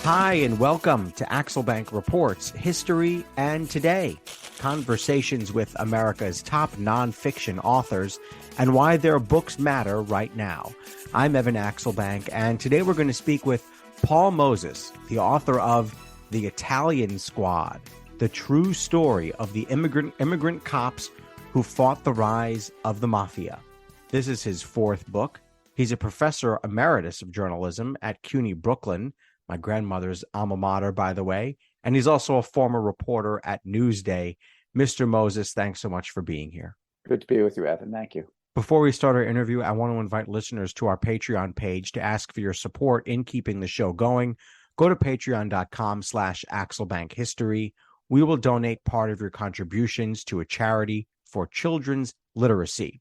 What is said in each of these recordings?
Hi, and welcome to Axelbank Reports History and Today, conversations with America's top nonfiction authors and why their books matter right now. I'm Evan Axelbank, and today we're going to speak with Paul Moses, the author of The Italian Squad, the true story of the immigrant cops who fought the rise of the mafia. This is his fourth book. He's a professor emeritus of journalism at CUNY Brooklyn, my grandmother's alma mater, by the way, and he's also a former reporter at Newsday. Mr. Moses, thanks so much for being here. Good to be with you, Evan. Thank you. Before we start our interview, I want to invite listeners to our Patreon page to ask for your support in keeping the show going. Go to patreon.com/AxelbankHistory. We will donate part of your contributions to a charity for children's literacy.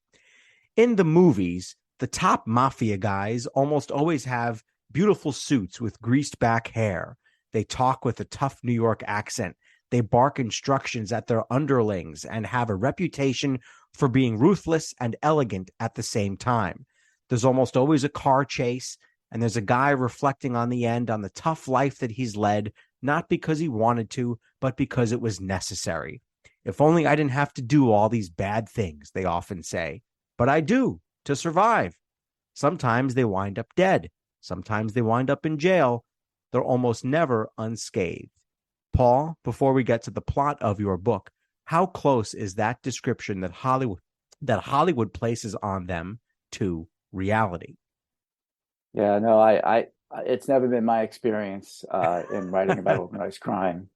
In the movies, the top mafia guys almost always have beautiful suits with greased back hair. They talk with a tough New York accent. They bark instructions at their underlings and have a reputation for being ruthless and elegant at the same time. There's almost always a car chase, and there's a guy reflecting on the end on the tough life that he's led, not because he wanted to, but because it was necessary. If only I didn't have to do all these bad things, they often say. But I do, to survive. Sometimes they wind up dead. Sometimes they wind up in jail. They're almost never unscathed. Paul, before we get to the plot of your book, how close is that description that Hollywood places on them to reality? Yeah, no, I it's never been my experience in writing about organized crime.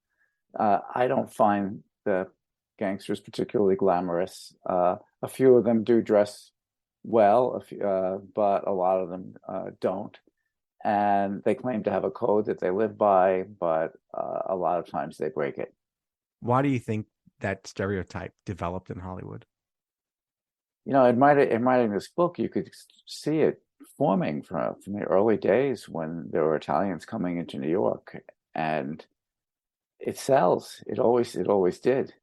I don't find the gangsters particularly glamorous. A few of them do dress well, but a lot of them don't. And they claim to have a code that they live by, but a lot of times they break it. Why do you think that stereotype developed in Hollywood? You know, in writing this book, you could see it forming from the early days when there were Italians coming into New York, and it sells. It always did.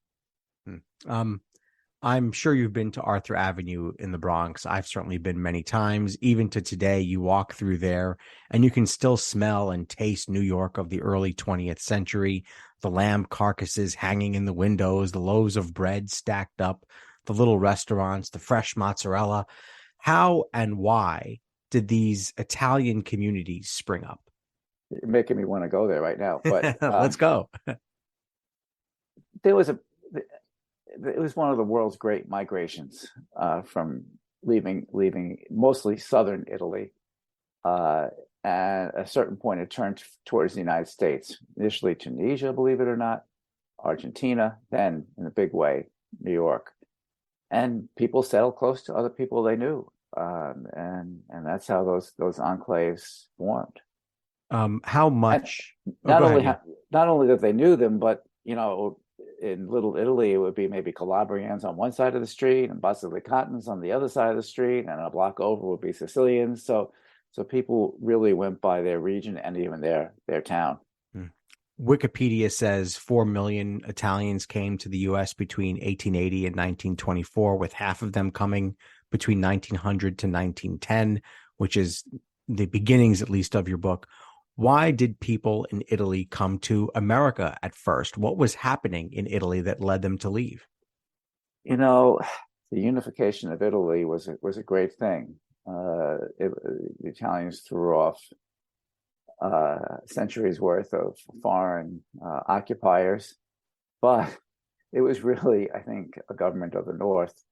I'm sure you've been to Arthur Avenue in the Bronx. I've certainly been many times. Even to today, you walk through there and you can still smell and taste New York of the early 20th century. The lamb carcasses hanging in the windows, the loaves of bread stacked up, the little restaurants, the fresh mozzarella. How and why did these Italian communities spring up? You're making me want to go there right now. But let's go. It was one of the world's great migrations from leaving mostly southern Italy. And at a certain point, it turned towards the United States. Initially Tunisia, believe it or not, Argentina, then in a big way, New York. And people settled close to other people they knew. And that's how those enclaves formed. How much? Not only that they knew them, but, you know, in Little Italy, it would be maybe Calabrians on one side of the street and Basilicatans on the other side of the street, and a block over would be Sicilians. So people really went by their region and even their town. Wikipedia says 4 million Italians came to the U.S. between 1880 and 1924, with half of them coming between 1900 to 1910, which is the beginnings, at least, of your book. Why did people in Italy come to America at first? What was happening in Italy that led them to leave? You know, the unification of Italy was a great thing. The Italians threw off centuries worth of foreign occupiers, but it was really, I think, a government of the North,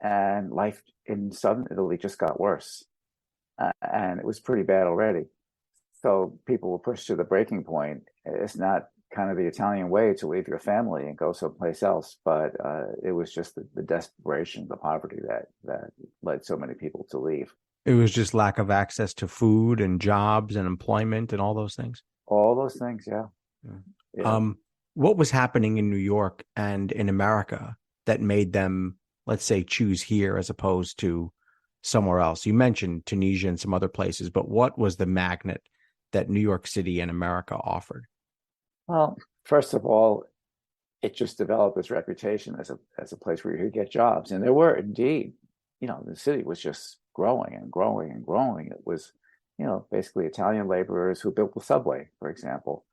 and life in southern Italy just got worse, and it was pretty bad already. So people were pushed to the breaking point. It's not kind of the Italian way to leave your family and go someplace else, but it was just the desperation, the poverty that led so many people to leave. It was just lack of access to food and jobs and employment and all those things. All those things, yeah. What was happening in New York and in America that made them, let's say, choose here as opposed to somewhere else? You mentioned Tunisia and some other places, but what was the magnet that New York City and America offered? Well, first of all, it just developed its reputation as a place where you could get jobs. And there were indeed, you know, the city was just growing and growing and growing. It was, basically Italian laborers who built the subway, for example.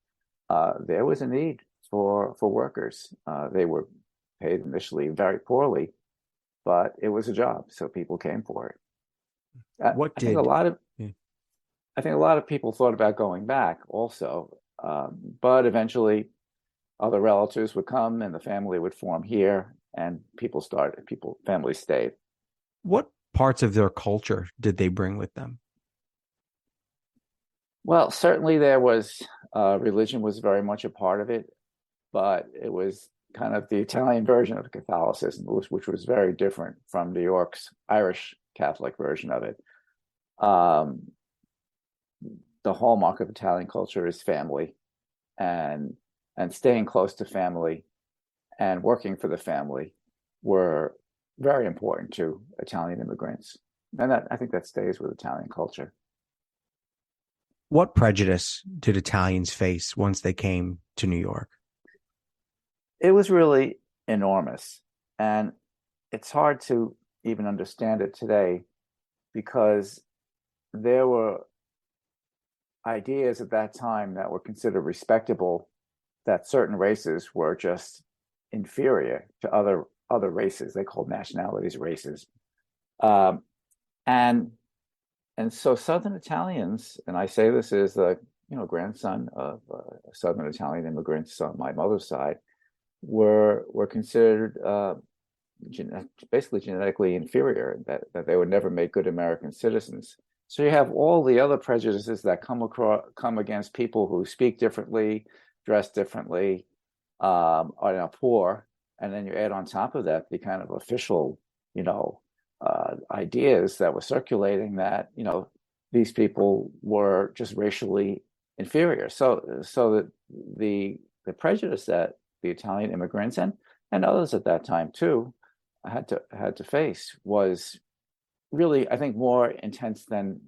There was a need for workers. They were paid initially very poorly, but it was a job, so people came for it. What I think a did lot of yeah. I think a lot of people thought about going back also, but eventually other relatives would come and the family would form here, and families stayed. what parts of their culture did they bring with them? Well, certainly there was religion was very much a part of it, but it was kind of the Italian version of Catholicism, which was very different from New York's Irish Catholic version of it. Um, the hallmark of Italian culture is family, and staying close to family and working for the family were very important to Italian immigrants, and I think that stays with Italian culture. What prejudice did Italians face once they came to New York? It was really enormous, and it's hard to even understand it today because there were ideas at that time that were considered respectable, that certain races were just inferior to other races. They called nationalities races, um, and so Southern Italians, and I say this as the grandson of Southern Italian immigrants on my mother's side, were considered basically genetically inferior, that they would never make good American citizens. So you have all the other prejudices that come against people who speak differently, dress differently, are now poor, and then you add on top of that the kind of official, ideas that were circulating that these people were just racially inferior. So that the prejudice that the Italian immigrants and others at that time too had to face was really, I think, more intense than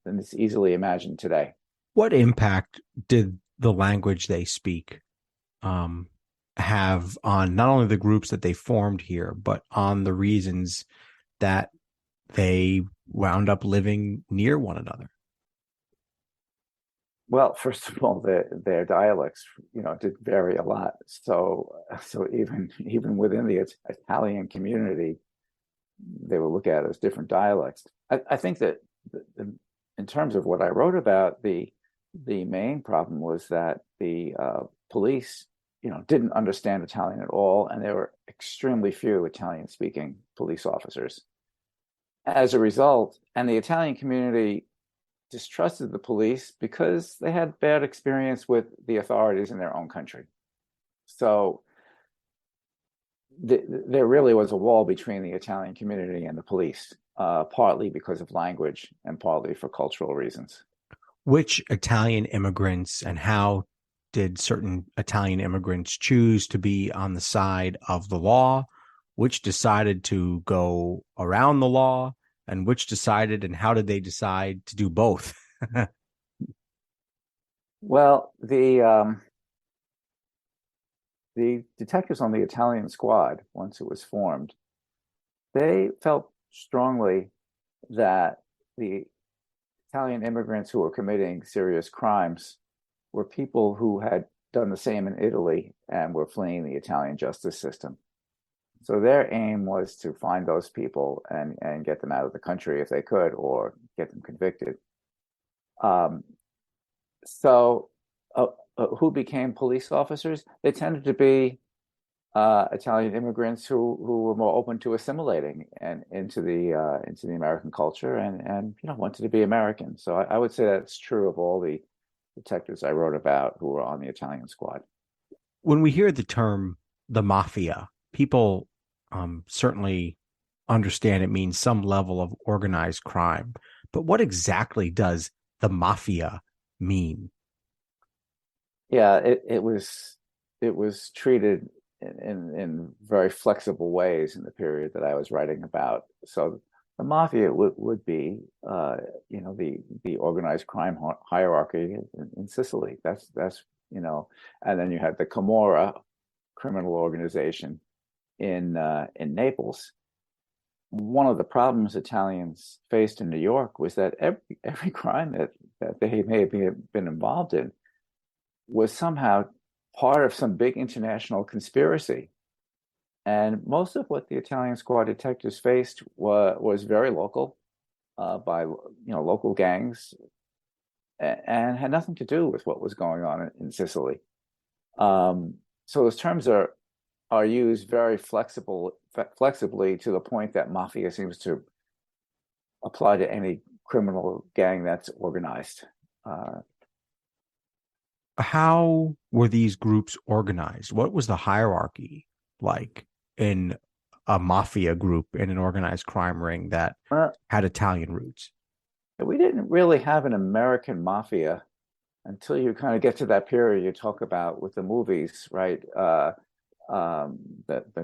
it's easily imagined today. What impact did the language they speak um, have on not only the groups that they formed here, but on the reasons that they wound up living near one another? Well, first of all, their dialects, did vary a lot. So even within the Italian community, they will look at it as different dialects. I think that in terms of what I wrote about, the main problem was that the police, didn't understand Italian at all, and there were extremely few Italian-speaking police officers. As a result, and the Italian community distrusted the police because they had bad experience with the authorities in their own country. So there really was a wall between the Italian community and the police, partly because of language and partly for cultural reasons. Which Italian immigrants and how did certain Italian immigrants choose to be on the side of the law? Which decided to go around the law? And which decided, and how did they decide to do both? Well, the detectives on the Italian squad, once it was formed, they felt strongly that the Italian immigrants who were committing serious crimes were people who had done the same in Italy and were fleeing the Italian justice system. So their aim was to find those people and get them out of the country if they could, or get them convicted. Um, so who became police officers? They tended to be Italian immigrants who were more open to assimilating and into the American culture, and wanted to be American. So I would say that's true of all the detectives I wrote about who were on the Italian squad. When we hear the term the mafia, people certainly understand it means some level of organized crime. But what exactly does the mafia mean? Yeah, it was treated in very flexible ways in the period that I was writing about. So the mafia would be the organized crime hierarchy in Sicily. That's and then you had the Camorra criminal organization in Naples. one of the problems Italians faced in New York was that every crime that they may have been involved in was somehow part of some big international conspiracy. And most of what the Italian squad detectives faced was very local, by local gangs, and had nothing to do with what was going on in Sicily. So those terms are used very flexibly to the point that mafia seems to apply to any criminal gang that's organized. How were these groups organized? What was the hierarchy like in a mafia group in an organized crime ring that Uh, had Italian roots? we didn't really have an American mafia until you kind of get to that period you talk about with the movies, right? The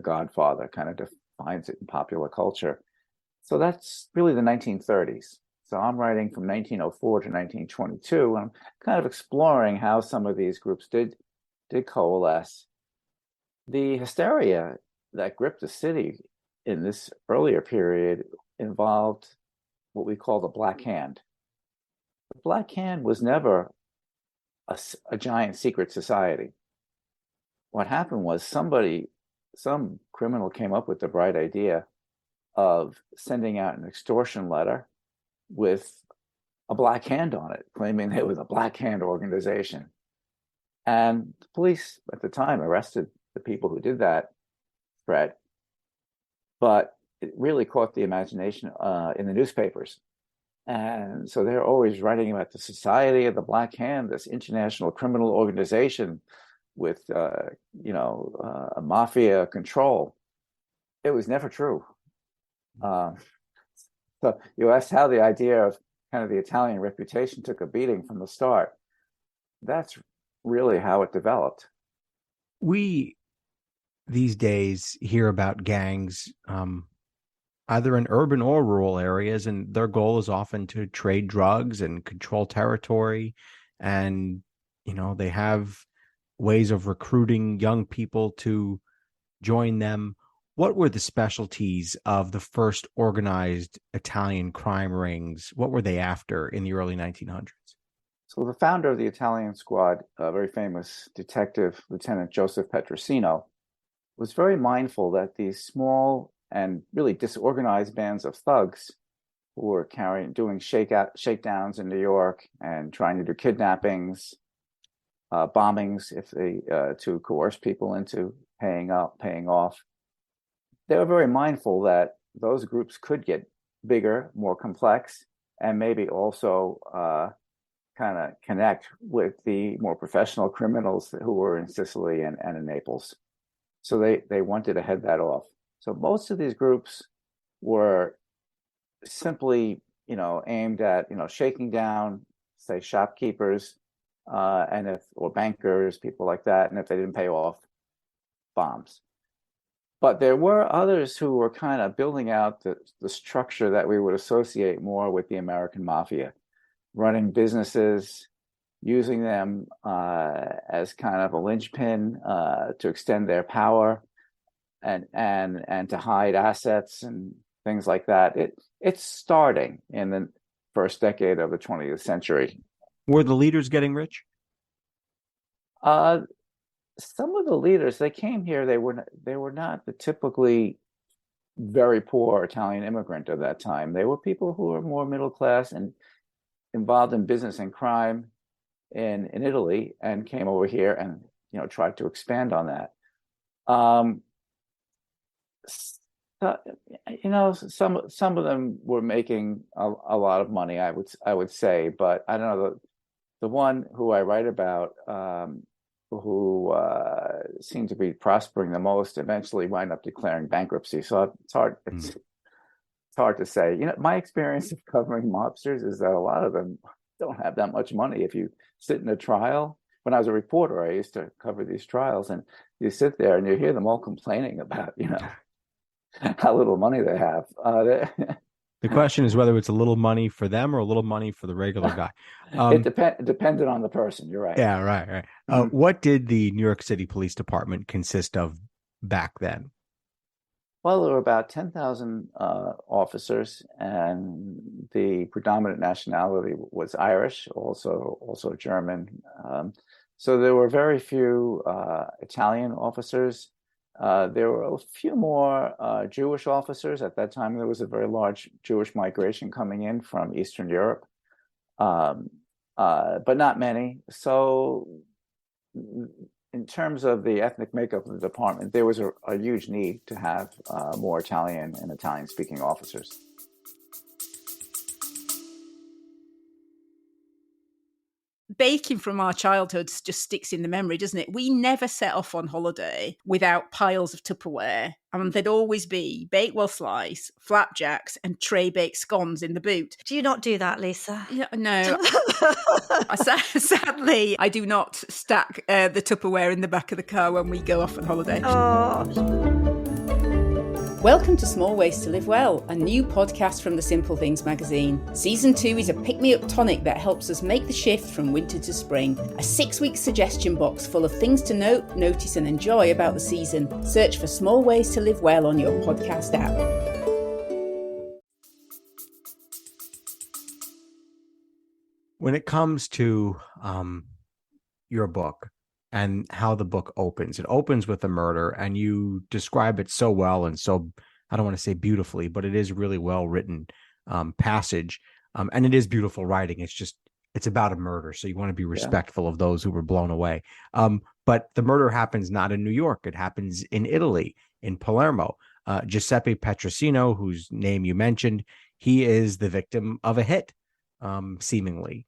Godfather kind of defines it in popular culture. So that's really the 1930s. So I'm writing from 1904 to 1922, and I'm kind of exploring how some of these groups did coalesce. The hysteria that gripped the city in this earlier period involved what we call the Black Hand. The Black Hand was never a giant secret society. What happened was some criminal came up with the bright idea of sending out an extortion letter with a black hand on it, claiming it was a Black Hand organization. And the police at the time arrested the people who did that threat, but it really caught the imagination in the newspapers. And so they're always writing about the Society of the Black Hand, this international criminal organization with, a mafia control. It was never true. So you asked how the idea of kind of the Italian reputation took a beating from the start. That's really how it developed. We these days hear about gangs either in urban or rural areas, and their goal is often to trade drugs and control territory. And, they have ways of recruiting young people to join them. What were the specialties of the first organized Italian crime rings? What were they after in the early 1900s? So the founder of the Italian squad, a very famous detective, Lieutenant Joseph Petrosino, was very mindful that these small and really disorganized bands of thugs who were doing shakedowns in New York and trying to do kidnappings, bombings, if they to coerce people into paying off. They were very mindful that those groups could get bigger, more complex, and maybe also kind of connect with the more professional criminals who were in Sicily and in Naples. So they wanted to head that off. So most of these groups were simply, aimed at, shaking down, say, shopkeepers, or bankers, people like that, and if they didn't pay off, bombs. But there were others who were kind of building out the structure that we would associate more with the American mafia, running businesses, using them as kind of a linchpin to extend their power and to hide assets and things like that. It's starting in the first decade of the 20th century. Were the leaders getting rich? Some of the leaders, they came here, they were not the typically very poor Italian immigrant of that time. They were people who were more middle class and involved in business and crime in Italy, and came over here and tried to expand on that. Some of them were making a lot of money, I would say, but I don't know, the one who I write about, who seemed to be prospering the most, eventually wind up declaring bankruptcy. So it's hard to say. My experience of covering mobsters is that a lot of them don't have that much money. If you sit in a trial, when I was a reporter, I used to cover these trials, and you sit there and you hear them all complaining about, how little money they have. The question is whether it's a little money for them or a little money for the regular guy. It depended on the person. You're right. Yeah, right. What did the New York City Police Department consist of back then? Well, there were about 10,000 officers, and the predominant nationality was Irish, also German. So there were very few Italian officers. There were a few more Jewish officers. At that time, there was a very large Jewish migration coming in from Eastern Europe, um, but not many. So in terms of the ethnic makeup of the department, there was a huge need to have more Italian and Italian speaking officers. Baking from our childhoods just sticks in the memory, doesn't it? We never set off on holiday without piles of Tupperware. And there'd always be Bakewell slice, flapjacks, and tray baked scones in the boot. Do you not do that, Lisa? No. Sadly, I do not stack the Tupperware in the back of the car when we go off on holiday. Oh. Welcome to Small Ways to Live Well, a new podcast from the Simple Things magazine. Season 2 is a pick-me-up tonic that helps us make the shift from winter to spring. A 6-week suggestion box full of things to note, notice and enjoy about the season. Search for Small Ways to Live Well on your podcast app. When it comes to your book and how the book opens, it opens with a murder, and you describe it so well and so, I don't want to say beautifully, but it is really well written passage, and it is beautiful writing. It's about a murder, so you want to be respectful of those who were blown away. But the murder happens not in New York; it happens in Italy, in Palermo. Giuseppe Petrosino, whose name you mentioned, he is the victim of a hit, seemingly.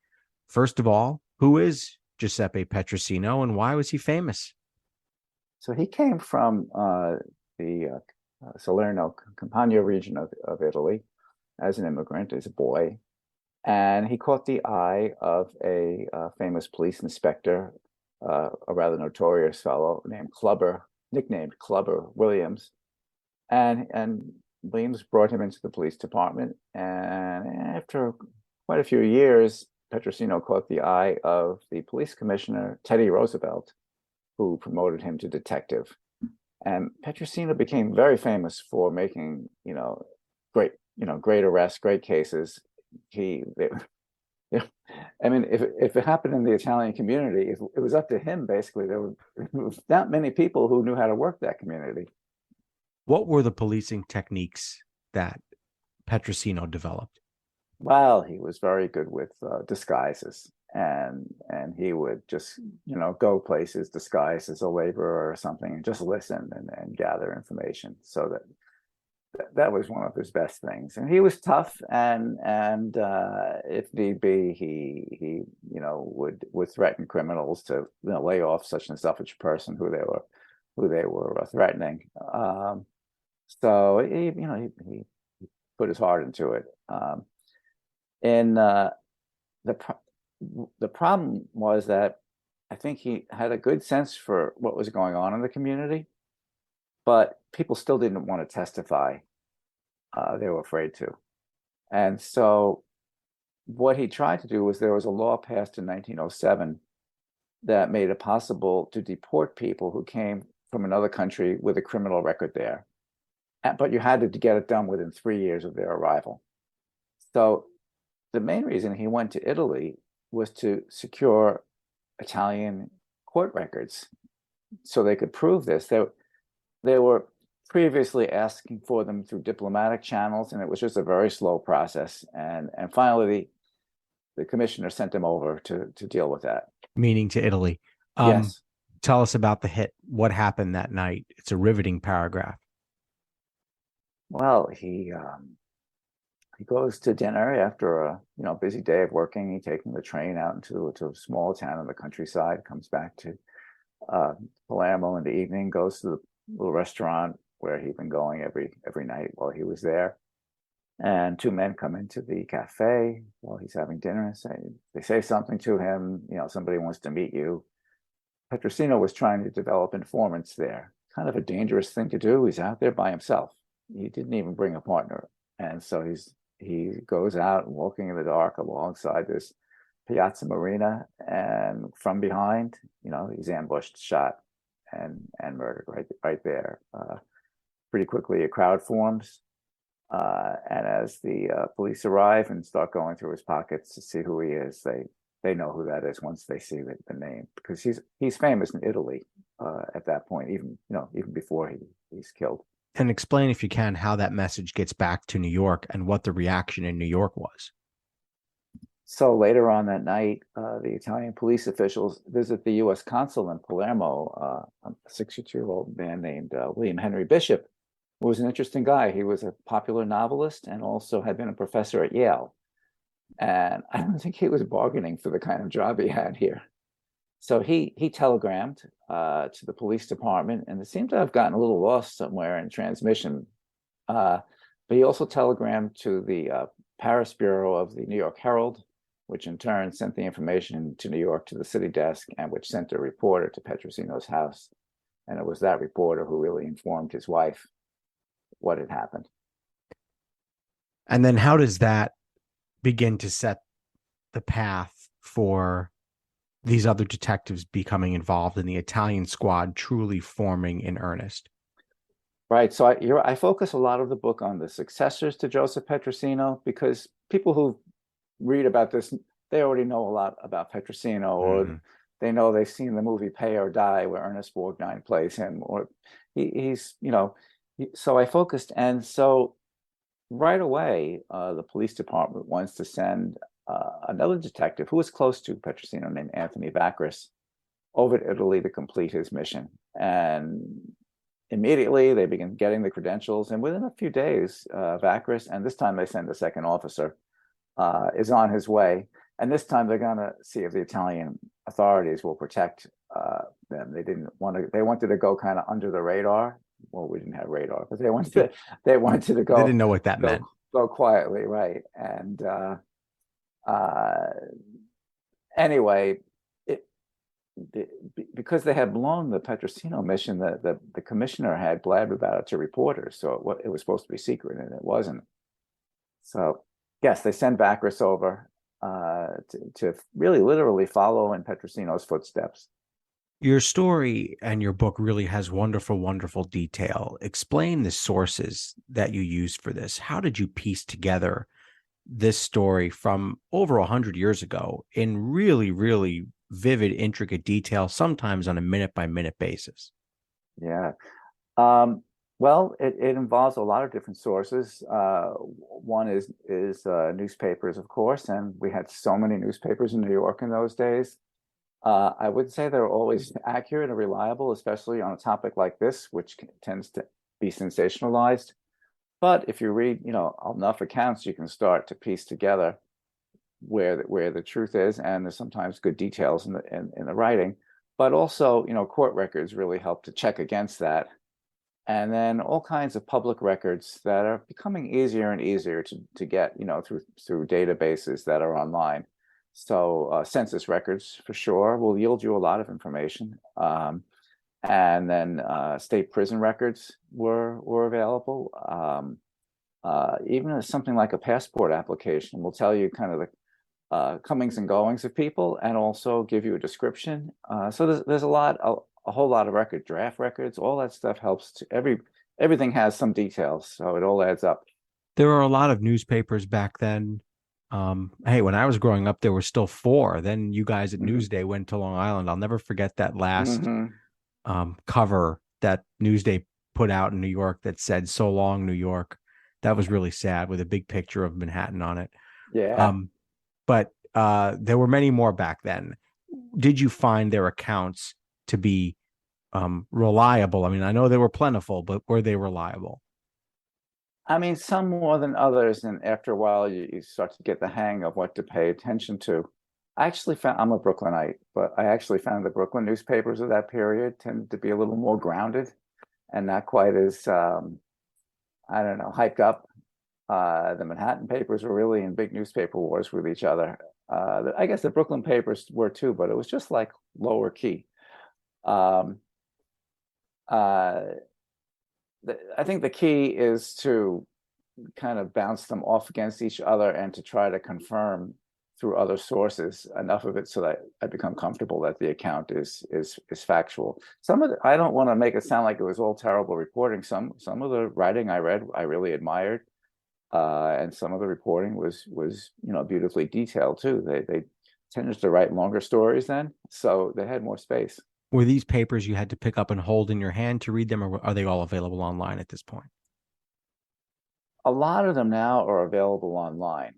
First of all, who is Giuseppe Petrosino, and why was he famous? So he came from the Salerno Campania region of Italy as an immigrant, as a boy. And he caught the eye of a famous police inspector, a rather notorious fellow named nicknamed Clubber Williams. And Williams brought him into the police department. And after quite a few years, Petrosino caught the eye of the police commissioner, Teddy Roosevelt, who promoted him to detective. And Petrosino became very famous for making, great arrests, great cases. I mean, if it happened in the Italian community, it was up to him, basically. There were not many people who knew how to work that community. What were the policing techniques that Petrosino developed? Well, he was very good with disguises, and he would just go places disguised as a laborer or something, and just listen and gather information. So that was one of his best things. And he was tough, and if need be, he would threaten criminals to lay off such and such person who they were threatening. So he put his heart into it. And the problem was that I think he had a good sense for what was going on in the community, but people still didn't want to testify. They were afraid to. And so what he tried to do was, there was a law passed in 1907 that made it possible to deport people who came from another country with a criminal record there. But you had to get it done within 3 years of their arrival. So the main reason he went to Italy was to secure Italian court records so they could prove this. They were previously asking for them through diplomatic channels, and it was just a very slow process. And finally, the commissioner sent him over to deal with that. Meaning to Italy. Yes. Tell us about the hit. What happened that night? It's a riveting paragraph. Well, he goes to dinner after a busy day of working. He's taking the train out to a small town in the countryside, comes back to Palermo in the evening, goes to the little restaurant where he'd been going every night while he was there. And two men come into the cafe while he's having dinner and they say something to him, somebody wants to meet you. Petrosino was trying to develop informants there. Kind of a dangerous thing to do. He's out there by himself. He didn't even bring a partner. And so he goes out walking in the dark alongside this Piazza Marina, and from behind, he's ambushed, shot, and murdered right there. pretty quickly a crowd forms. And as the police arrive and start going through his pockets to see who he is, they know who that is once they see the name, because he's famous in Italy at that point, even before he's killed. And explain, if you can, how that message gets back to New York and what the reaction in New York was. So later on that night, the Italian police officials visit the U.S. consul in Palermo, a 62-year-old man named William Henry Bishop, who was an interesting guy. He was a popular novelist and also had been a professor at Yale. And I don't think he was bargaining for the kind of job he had here. So he telegrammed to the police department, and it seemed to have gotten a little lost somewhere in transmission. But he also telegrammed to the Paris bureau of the New York Herald, which in turn sent the information to New York to the city desk, and which sent a reporter to Petrosino's house. And it was that reporter who really informed his wife what had happened. And then how does that begin to set the path for these other detectives becoming involved in the Italian squad truly forming in earnest? Right. So I focus a lot of the book on the successors to Joseph Petrosino, because people who read about this, they already know a lot about Petrosino, or they know they've seen the movie Pay or Die, where Ernest Borgnine plays him, or he's, so I focused. And so right away, the police department wants to send another detective who was close to Petrosino, named Anthony Vacris, over to Italy to complete his mission. And immediately they begin getting the credentials, and within a few days, Vacris, and this time they send a second officer, is on his way. And this time they're going to see if the Italian authorities will protect them. They wanted to go kind of under the radar. Well, we didn't have radar, but they wanted to go. They didn't know what that meant. Go quietly, right? And anyway, because they had blown the Petrosino mission, the commissioner had blabbed about it to reporters, so it was supposed to be secret, and it wasn't. So yes, they send Vacris over to really literally follow in Petrosino's footsteps. Your story and your book really has wonderful, wonderful detail. Explain the sources that you used for this. How did you piece together this story from over 100 years ago in really, really vivid, intricate detail, sometimes on a minute-by-minute basis? Yeah. Well, it involves a lot of different sources. One is newspapers, of course, and we had so many newspapers in New York in those days. I would say they're always accurate and reliable, especially on a topic like this, which tends to be sensationalized. But if you read, enough accounts, you can start to piece together where the truth is, and there's sometimes good details in the writing. But also, court records really help to check against that. And then all kinds of public records that are becoming easier and easier to get, through databases that are online. So census records, for sure, will yield you a lot of information. And then state prison records were available. Even something like a passport application will tell you kind of the comings and goings of people, and also give you a description. So there's a whole lot of draft records, all that stuff helps to everything has some details, so it all adds up. There were a lot of newspapers back then. Hey, when I was growing up, there were still 4. Then you guys at Newsday went to Long Island. I'll never forget that last cover that Newsday put out in New York that said "So long, New York." That was really sad, with a big picture of Manhattan on it. Yeah. But there were many more back then. Did you find their accounts to be reliable? I mean, I know they were plentiful, but were they reliable? I mean, some more than others, and after a while, you start to get the hang of what to pay attention to. I'm a Brooklynite, but I actually found the Brooklyn newspapers of that period tended to be a little more grounded and not quite as, hyped up. The Manhattan papers were really in big newspaper wars with each other. I guess the Brooklyn papers were too, but it was just like lower key. I think the key is to kind of bounce them off against each other and to try to confirm through other sources enough of it so that I become comfortable that the account is factual. Some of I don't want to make it sound like it was all terrible reporting. Some of the writing I read I really admired, and some of the reporting was beautifully detailed too. They tended to write longer stories then, so they had more space. Were these papers you had to pick up and hold in your hand to read them, or are they all available online at this point? A lot of them now are available online,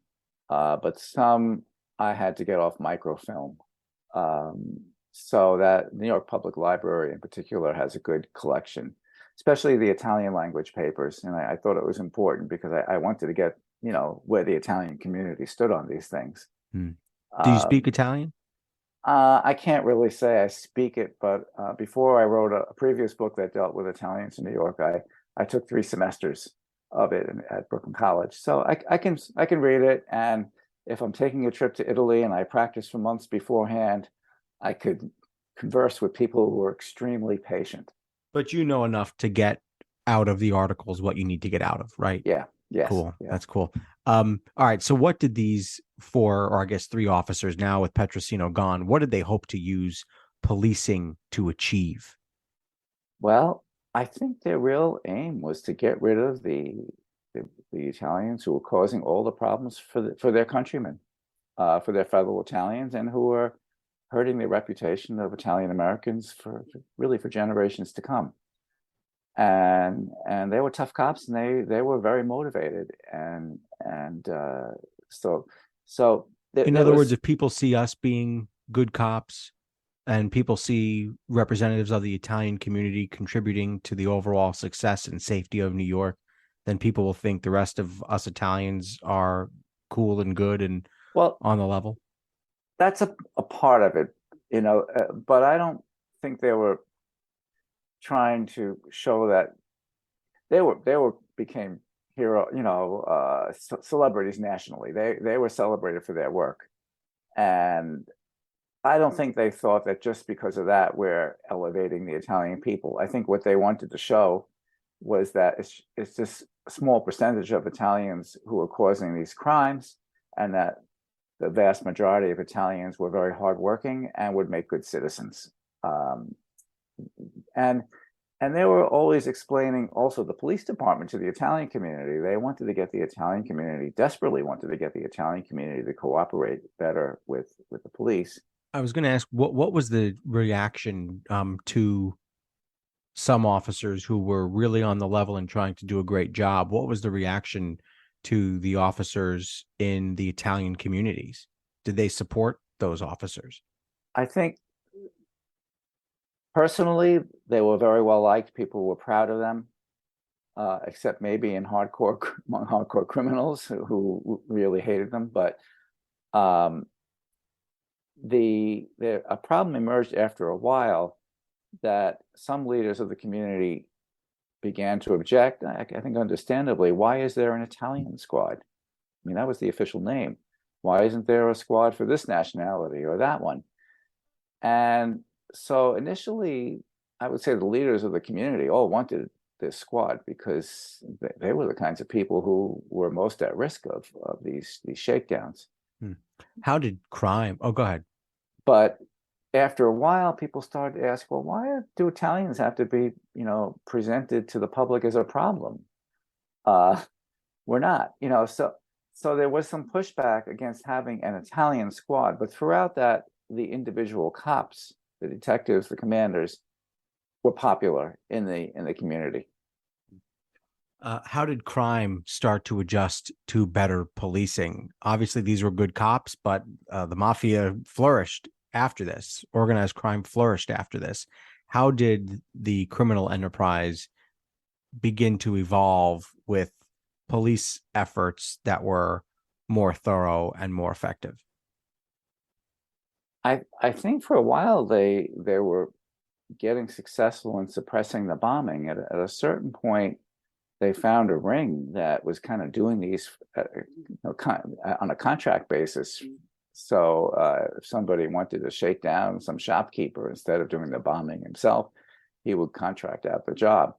but some I had to get off microfilm. So that New York Public Library in particular has a good collection, especially the Italian language papers. And I thought it was important because I wanted to get, where the Italian community stood on these things. Do you speak Italian? I can't really say I speak it, but before I wrote a previous book that dealt with Italians in New York, I took 3 semesters of it at Brooklyn College. So I can read it. And if I'm taking a trip to Italy and I practice for months beforehand, I could converse with people who are extremely patient. But you know enough to get out of the articles what you need to get out of, right? Yeah. Yes. Cool. Yeah. That's cool. All right. So what did these 4, or I guess 3 officers now with Petrosino gone, what did they hope to use policing to achieve? Well, I think their real aim was to get rid of the Italians who were causing all the problems for their countrymen, for their fellow Italians, and who were hurting the reputation of Italian Americans for generations to come. And they were tough cops, and they were very motivated, and so in other words, if people see us being good cops and people see representatives of the Italian community contributing to the overall success and safety of New York, then people will think the rest of us Italians are cool and good and on the level. That's a part of it, but I don't think they were trying to show that they became hero, celebrities nationally. They were celebrated for their work, and I don't think they thought that just because of that we're elevating the Italian people. I think what they wanted to show was that it's just a small percentage of Italians who are causing these crimes, and that the vast majority of Italians were very hardworking and would make good citizens. And they were always explaining also the police department to the Italian community. They wanted to get the Italian community, desperately wanted to get the Italian community to cooperate better with the police. I was going to ask, what was the reaction to some officers who were really on the level and trying to do a great job? What was the reaction to the officers in the Italian communities? Did they support those officers? I think personally, they were very well liked. People were proud of them, except maybe among hardcore criminals who really hated them. But a problem emerged after a while that some leaders of the community began to object. I think understandably, why is there an Italian squad? I mean, that was the official name. Why isn't there a squad for this nationality or that one? And so initially, I would say the leaders of the community all wanted this squad because they were the kinds of people who were most at risk of these shakedowns. How did crime? Oh, go ahead. But after a while, people started to ask, well, why do Italians have to be, presented to the public as a problem? We're not, so there was some pushback against having an Italian squad, but throughout that, the individual cops, the detectives, the commanders, were popular in the community. How did crime start to adjust to better policing? Obviously, these were good cops, but the mafia flourished after this. Organized crime flourished after this. How did the criminal enterprise begin to evolve with police efforts that were more thorough and more effective? I think for a while they were getting successful in suppressing the bombing. At a certain point, they found a ring that was kind of doing these on a contract basis. So if somebody wanted to shake down some shopkeeper, instead of doing the bombing himself, he would contract out the job.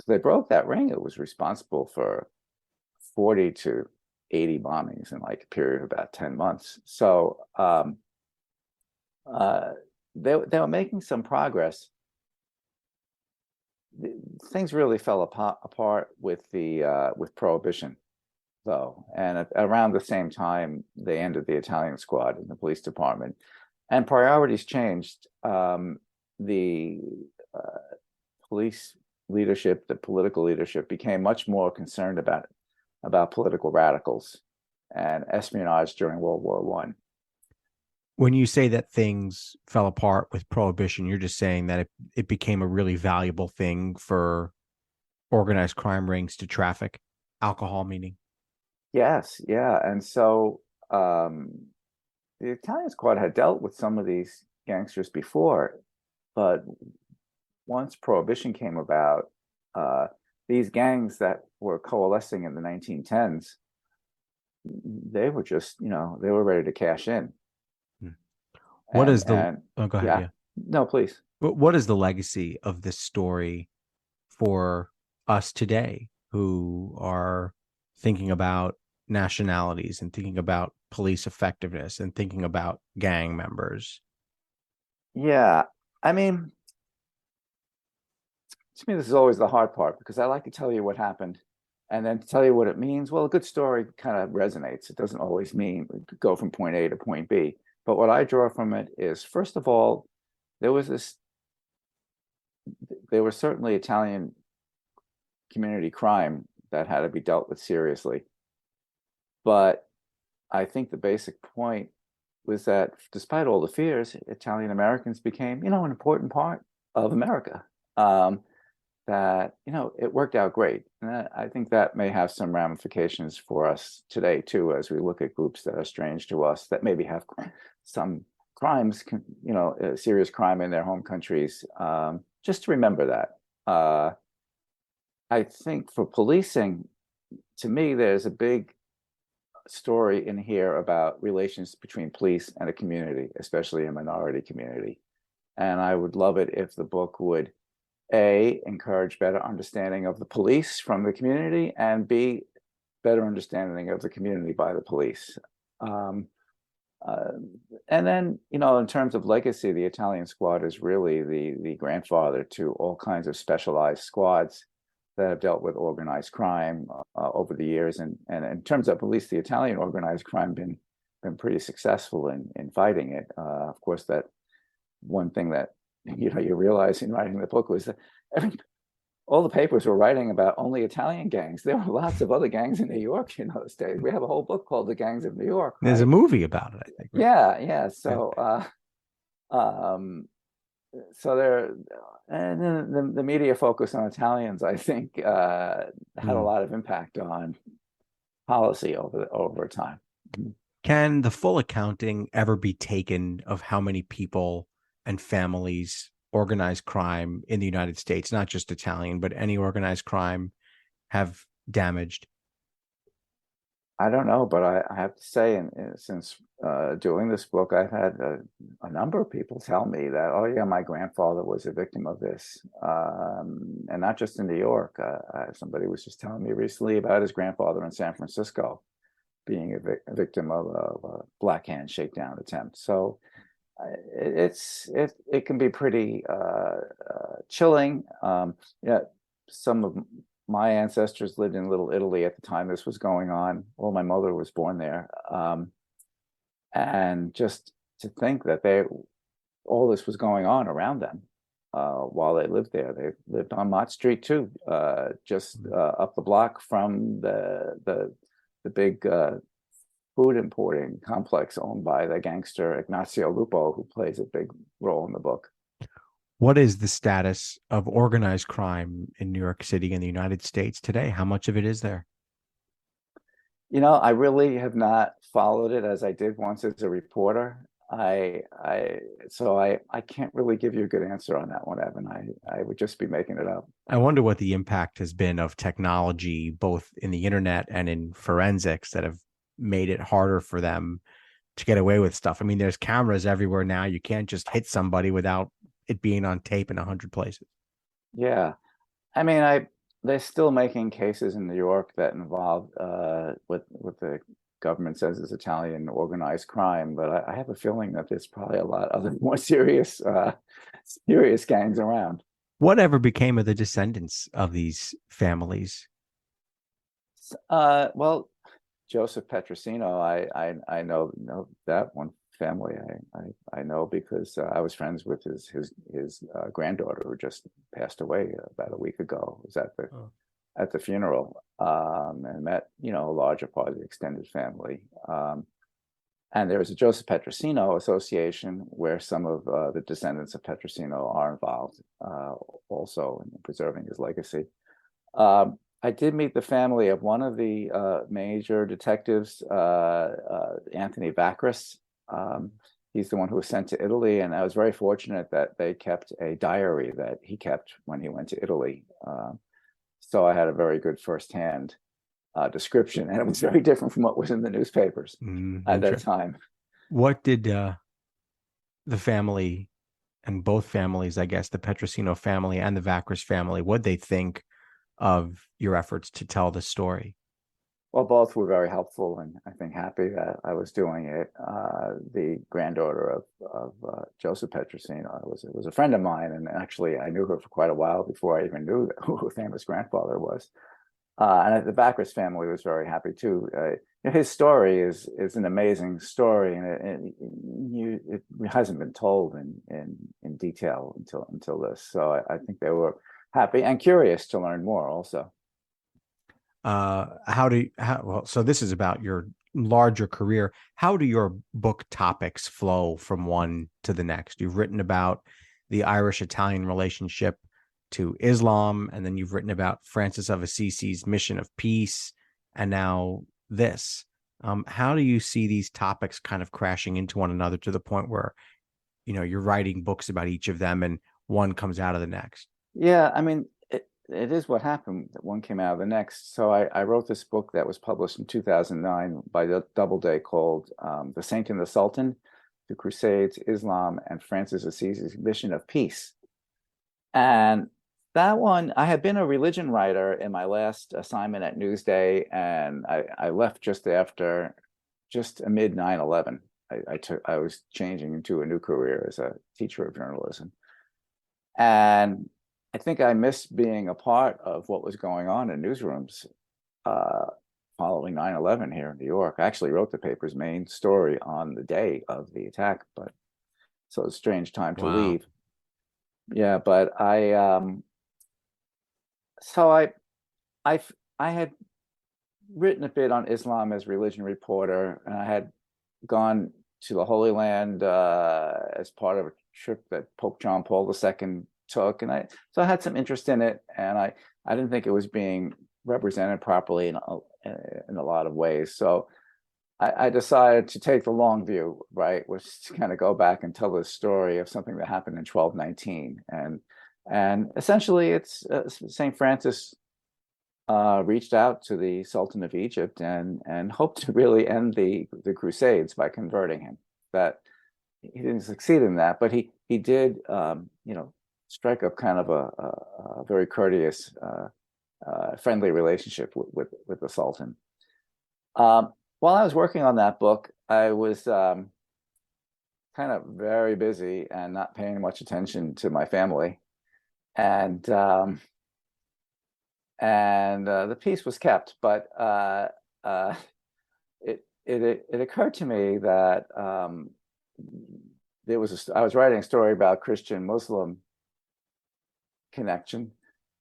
So they broke that ring. It was responsible for 40 to 80 bombings in like a period of about 10 months. So they were making some progress. Things really fell apart with Prohibition, though, and around the same time they ended the Italian squad in the police department, and priorities changed. The police leadership, the political leadership, became much more concerned about political radicals and espionage during World War One. When you say that things fell apart with Prohibition, you're just saying that it became a really valuable thing for organized crime rings to traffic alcohol, meaning? Yes, yeah. And so the Italian squad had dealt with some of these gangsters before, but once Prohibition came about, these gangs that were coalescing in the 1910s, they were just, they were ready to cash in. What is the? Oh, go ahead. Yeah. No, please. What is the legacy of this story for us today who are thinking about nationalities and thinking about police effectiveness and thinking about gang members? Yeah, I mean, to me, this is always the hard part because I like to tell you what happened and then to tell you what it means. Well, a good story kind of resonates. It doesn't always mean go from point A to point B. But what I draw from it is, first of all, there was certainly Italian community crime that had to be dealt with seriously. But I think the basic point was that despite all the fears, Italian Americans became, an important part of America. That, it worked out great. And I think that may have some ramifications for us today, too, as we look at groups that are strange to us, that maybe have some crimes, serious crime in their home countries. Just to remember that. I think for policing, to me, there's a big story in here about relations between police and a community, especially a minority community. And I would love it if the book would, A, encourage better understanding of the police from the community, and B, better understanding of the community by the police. And then, in terms of legacy, the Italian squad is really the grandfather to all kinds of specialized squads that have dealt with organized crime over the years. And in terms of at least the Italian organized crime, been pretty successful in fighting it. Of course, that one thing that you realize in writing the book was that all the papers were writing about only Italian gangs. There were lots of other gangs in New York in those days. We have a whole book called The Gangs of New York. Right? There's a movie about it, I think. Right? Yeah. So, so there, and then the media focus on Italians, I think, had a lot of impact on policy over time. Can the full accounting ever be taken of how many people and families organized crime in the United States, not just Italian, but any organized crime, have damaged? I don't know, but I have to say, and since doing this book, I've had a number of people tell me that, oh yeah, my grandfather was a victim of this, and not just in New York. Somebody was just telling me recently about his grandfather in San Francisco being a victim of a Black Hand shakedown attempt. So it can be pretty chilling. Some of my ancestors lived in Little Italy at the time this was going on. Well, my mother was born there, and just to think that all this was going on around them while they lived there. They lived on Mott Street too, just up the block from the big food importing complex owned by the gangster Ignazio Lupo, who plays a big role in the book. What is the status of organized crime in New York City and the United States today? How much of it is there? I really have not followed it as I did once as a reporter. So I can't really give you a good answer on that one, Evan. I would just be making it up. I wonder what the impact has been of technology, both in the internet and in forensics, that have made it harder for them to get away with stuff. I mean, there's cameras everywhere now. You can't just hit somebody without it being on tape in 100 places. Yeah. I mean, they're still making cases in New York that involve what the government says is Italian organized crime, but I have a feeling that there's probably a lot other more serious gangs around. Whatever became of the descendants of these families? Well, Joseph Petrosino, I know that one family. I know because I was friends with his granddaughter who just passed away about a week ago. I was at the funeral and met a larger part of the extended family. And there is a Joseph Petrosino Association where some of the descendants of Petrosino are involved also in preserving his legacy. I did meet the family of one of the major detectives, Anthony Vacris. He's the one who was sent to Italy, and I was very fortunate that they kept a diary that he kept when he went to Italy. So I had a very good firsthand description, and it was very different from what was in the newspapers at that time. What did the family, and both families, I guess, the Petrosino family and the Vacris family, what they think of your efforts to tell the story? Well, both were very helpful, and I think happy that I was doing it. The granddaughter of Joseph Petrosino was a friend of mine, and actually I knew her for quite a while before I even knew who her famous grandfather was. And the Vacris family was very happy too. His story is an amazing story, and it hasn't been told in detail until this. So I think they were happy and curious to learn more also. So this is about your larger career. How do your book topics flow from one to the next? You've written about the Irish-Italian relationship to Islam, and then you've written about Francis of Assisi's mission of peace, and now this. How do you see these topics kind of crashing into one another to the point where, you're writing books about each of them and one comes out of the next? Yeah, I mean, it is what happened that one came out of the next. So I wrote this book that was published in 2009 by Doubleday called The Saint and the Sultan, The Crusades, Islam, and Francis of Assisi's Mission of Peace. And that one, I had been a religion writer in my last assignment at Newsday, and I left just amid 9/11. I was changing into a new career as a teacher of journalism. And I think I missed being a part of what was going on in newsrooms following 9/11 here in New York. I actually wrote the paper's main story on the day of the attack, but so it's a strange time to leave. Yeah, but I had written a bit on Islam as religion reporter, and I had gone to the Holy Land as part of a trip that Pope John Paul II took, and so I had some interest in it, and I didn't think it was being represented properly in a lot of ways. So I decided to take the long view, right, which is to kind of go back and tell the story of something that happened in 1219, and essentially it's Saint Francis reached out to the Sultan of Egypt and hoped to really end the Crusades by converting him. That he didn't succeed in that, but he did strike up kind of a very courteous, friendly relationship with the Sultan. While I was working on that book, I was kind of very busy and not paying much attention to my family, and the peace was kept. But it occurred to me that I was writing a story about Christian-Muslim connection,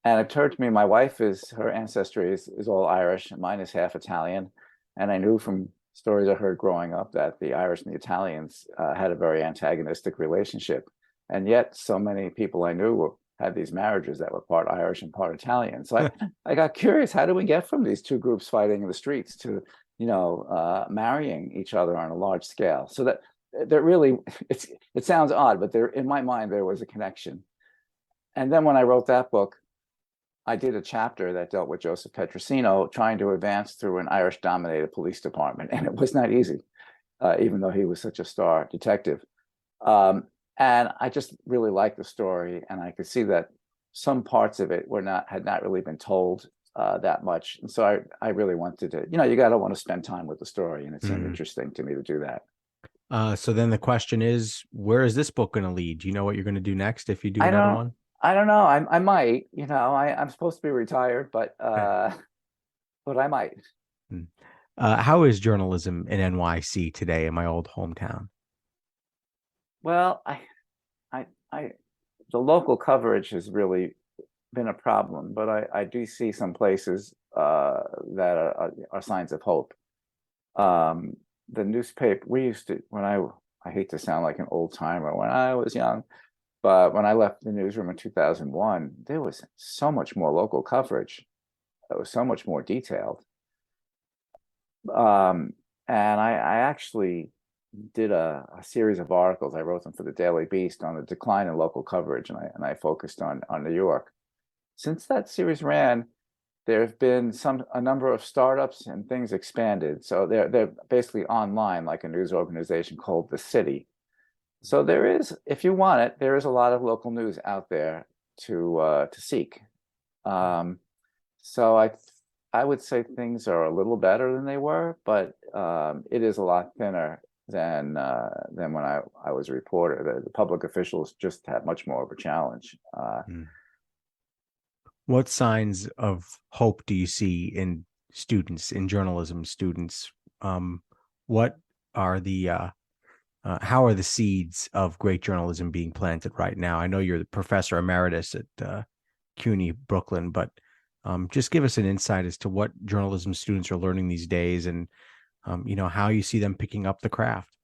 and it occurred to me my wife her ancestry is all Irish, and mine is half Italian, and I knew from stories I heard growing up that the Irish and the Italians had a very antagonistic relationship, and yet so many people I knew had these marriages that were part Irish and part Italian. So I got curious, how do we get from these two groups fighting in the streets to marrying each other on a large scale? So that really, it sounds odd, but in my mind there was a connection. And then when I wrote that book, I did a chapter that dealt with Joseph Petrosino trying to advance through an Irish-dominated police department, and it was not easy, even though he was such a star detective. And I just really liked the story, and I could see that some parts of it had not really been told that much. And so I really wanted to, you got to want to spend time with the story. And it seemed interesting to me to do that. So then the question is, where is this book going to lead? Do you know what you're going to do next if you do I another don't, one? I don't know. I might, I'm supposed to be retired, but I might. How is journalism in NYC today, in my old hometown? Well, the local coverage has really been a problem, but I do see some places that are signs of hope. The newspaper we used to, when I hate to sound like an old timer, when I was young, but when I left the newsroom in 2001, there was so much more local coverage. It was so much more detailed. And I actually did a series of articles. I wrote them for the Daily Beast on the decline in local coverage, and I focused on New York. Since that series ran, there have been a number of startups and things expanded. So they're basically online, like a news organization called The City. So there is, if you want it, there is a lot of local news out there to seek. So I would say things are a little better than they were, but it is a lot thinner than when I was a reporter. The public officials just had much more of a challenge. What signs of hope do you see in students, in journalism students? What are the how are the seeds of great journalism being planted right now? I know you're the professor emeritus at CUNY Brooklyn, but just give us an insight as to what journalism students are learning these days, and how you see them picking up the craft.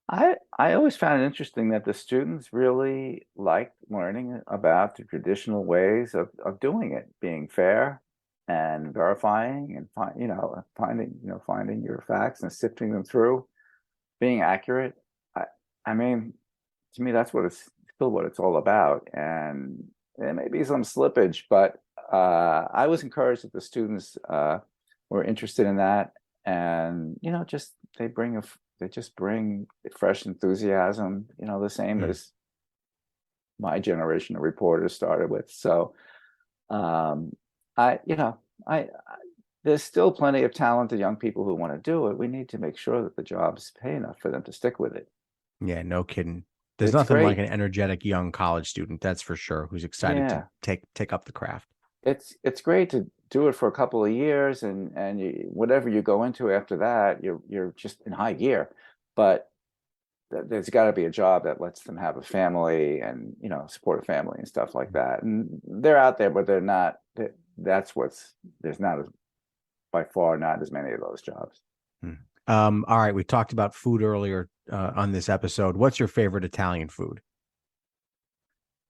I always found it interesting that the students really liked learning about the traditional ways of doing it, being fair and verifying and finding your facts and sifting them through, being accurate. I mean, to me, that's still what it's all about. And there may be some slippage, but I was encouraged that the students were interested in that, and they just bring fresh enthusiasm, the same as my generation of reporters started with. So, there's still plenty of talented young people who want to do it. We need to make sure that the jobs pay enough for them to stick with it. Yeah, no kidding. There's nothing like an energetic young college student, that's for sure, who's excited to take up the craft. It's great to do it for a couple of years, and whatever you go into after that, you're just in high gear. But there's got to be a job that lets them have a family and support a family and stuff like that. And they're out there, but they're not. There's not by far not as many of those jobs. All right, we talked about food earlier on this episode. What's your favorite Italian food?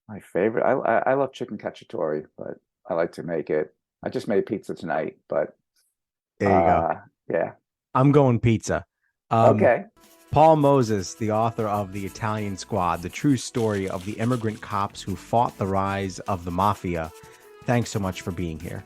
My favorite, I love chicken cacciatore, but I like to make it. I just made pizza tonight, but there you go. Yeah, I'm going pizza. Okay. Paul Moses, the author of The Italian Squad, the true story of the immigrant cops who fought the rise of the mafia. Thanks so much for being here.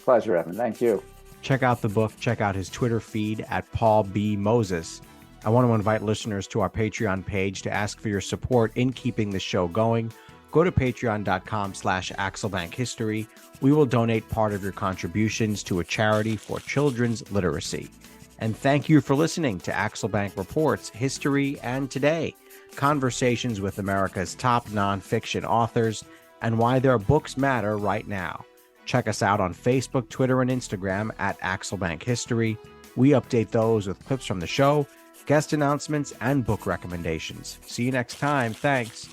Pleasure, Evan. Thank you. Check out the book. Check out his Twitter feed at Paul B. Moses. I want to invite listeners to our Patreon page to ask for your support in keeping the show going. Go to patreon.com/AxelBankHistory. We will donate part of your contributions to a charity for children's literacy. And thank you for listening to Axelbank Reports, History and Today, conversations with America's top nonfiction authors and why their books matter right now. Check us out on Facebook, Twitter, and Instagram at Axelbank History. We update those with clips from the show, guest announcements, and book recommendations. See you next time. Thanks.